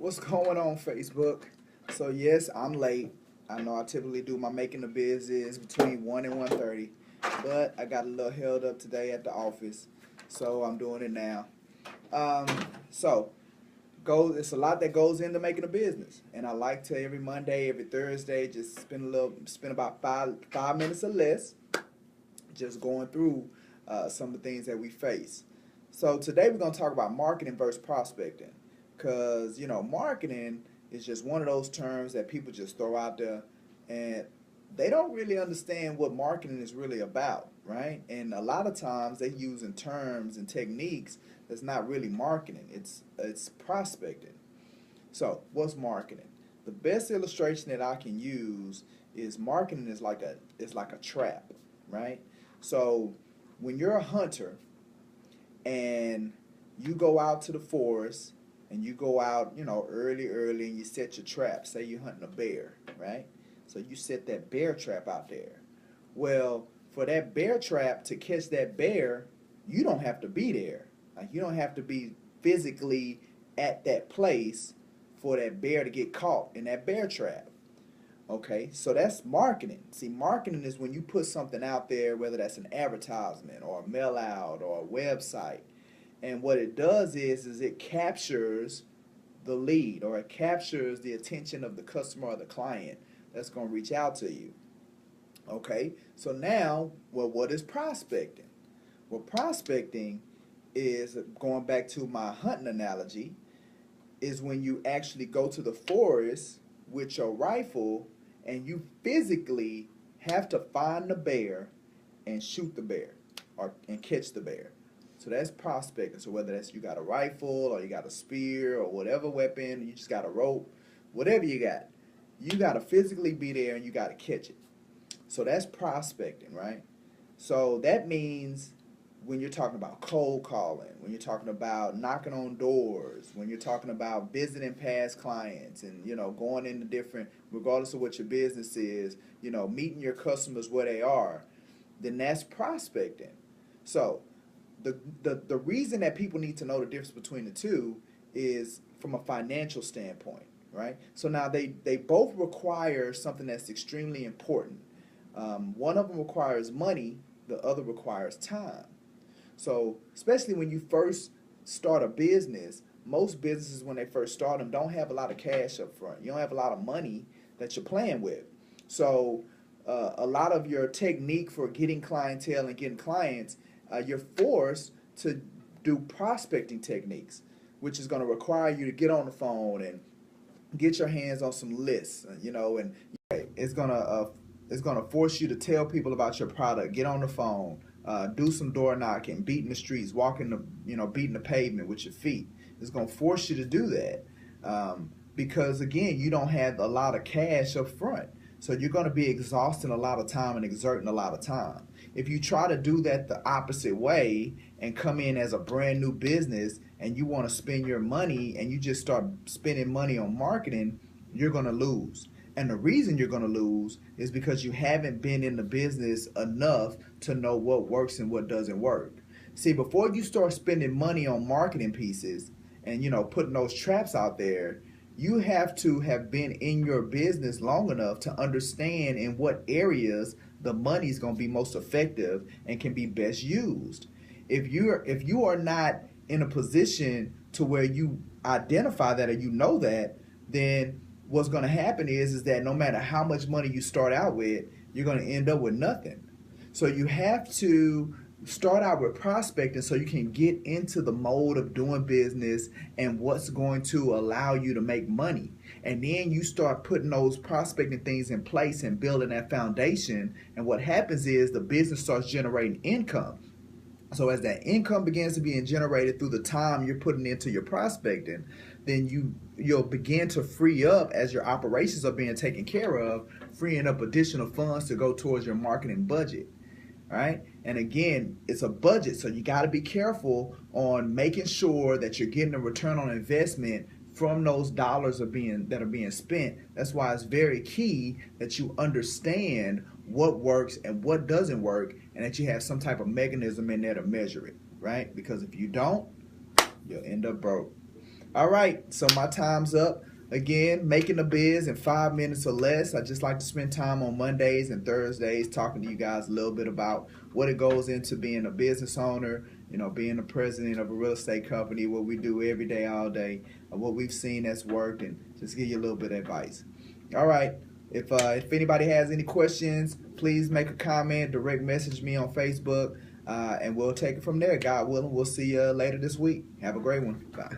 What's going on, Facebook? So yes, I'm late. I know I typically do my making the business between 1 and 1:30, but I got a little held up today at the office, so I'm doing it now. Um, so it's a lot that goes into making a business, and I like to every Monday, every Thursday, just spend about five minutes or less, just going through some of the things that we face. So today we're going to talk about marketing versus prospecting, because marketing is just one of those terms that people just throw out there, and they don't really understand what marketing is really about, right? And a lot of times they using terms and techniques that's not really marketing. It's prospecting. So what's marketing? The best illustration that I can use is marketing is like a trap, right? So when you're a hunter and you go out to the forest and you go out, early and you set your trap. Say you're hunting a bear, right? So you set that bear trap out there. Well, for that bear trap to catch that bear, you don't have to be there. Like, you don't have to be physically at that place for that bear to get caught in that bear trap. Okay, so that's marketing. See, marketing is when you put something out there, whether that's an advertisement or a mail out or a website. And what it does is it captures the lead, or it captures the attention of the customer or the client that's going to reach out to you. Okay, so now, well, what is prospecting? Well, prospecting is, going back to my hunting analogy, is when you actually go to the forest with your rifle and you physically have to find the bear and shoot the bear and catch the bear. So that's prospecting. So whether that's you got a rifle or you got a spear or whatever weapon, you just got a rope, whatever you got to physically be there and you got to catch it. So that's prospecting, right? So that means when you're talking about cold calling, when you're talking about knocking on doors, when you're talking about visiting past clients and, going into different, regardless of what your business is, meeting your customers where they are, then that's prospecting. So the reason that people need to know the difference between the two is from a financial standpoint, right? So now they both require something that's extremely important. One of them requires money, the other requires time. So especially when you first start a business, most businesses when they first start them don't have a lot of cash up front. You don't have a lot of money that you're playing with. So a lot of your technique for getting clientele and getting clients, you're forced to do prospecting techniques, which is going to require you to get on the phone and get your hands on some lists, and it's gonna force you to tell people about your product, get on the phone, do some door knocking, beating the streets, beating the pavement with your feet. It's gonna force you to do that, because again, you don't have a lot of cash up front, so you're gonna be exhausting a lot of time and exerting a lot of time. If you try to do that the opposite way and come in as a brand new business and you want to spend your money and you just start spending money on marketing, you're going to lose. And the reason you're going to lose is because you haven't been in the business enough to know what works and what doesn't work. See, before you start spending money on marketing pieces and putting those traps out there, you have to have been in your business long enough to understand in what areas the money is going to be most effective and can be best used. If you are not in a position to where you identify that or that, then what's going to happen is that no matter how much money you start out with, you're going to end up with nothing. So you have to start out with prospecting so you can get into the mode of doing business and what's going to allow you to make money. And then you start putting those prospecting things in place and building that foundation. And what happens is the business starts generating income. So as that income begins to be generated through the time you're putting into your prospecting, then you'll begin to free up as your operations are being taken care of, freeing up additional funds to go towards your marketing budget. Right? And again, it's a budget, so you got to be careful on making sure that you're getting a return on investment from those dollars that are being spent. That's why it's very key that you understand what works and what doesn't work, and that you have some type of mechanism in there to measure it, right? Because if you don't, you'll end up broke. All right, so my time's up. Again, making a biz in 5 minutes or less. I just like to spend time on Mondays and Thursdays talking to you guys a little bit about what it goes into being a business owner, being the president of a real estate company, what we do every day, all day, what we've seen that's worked, and just give you a little bit of advice. All right, if anybody has any questions, please make a comment, direct message me on Facebook, and we'll take it from there. God willing, we'll see you later this week. Have a great one. Bye.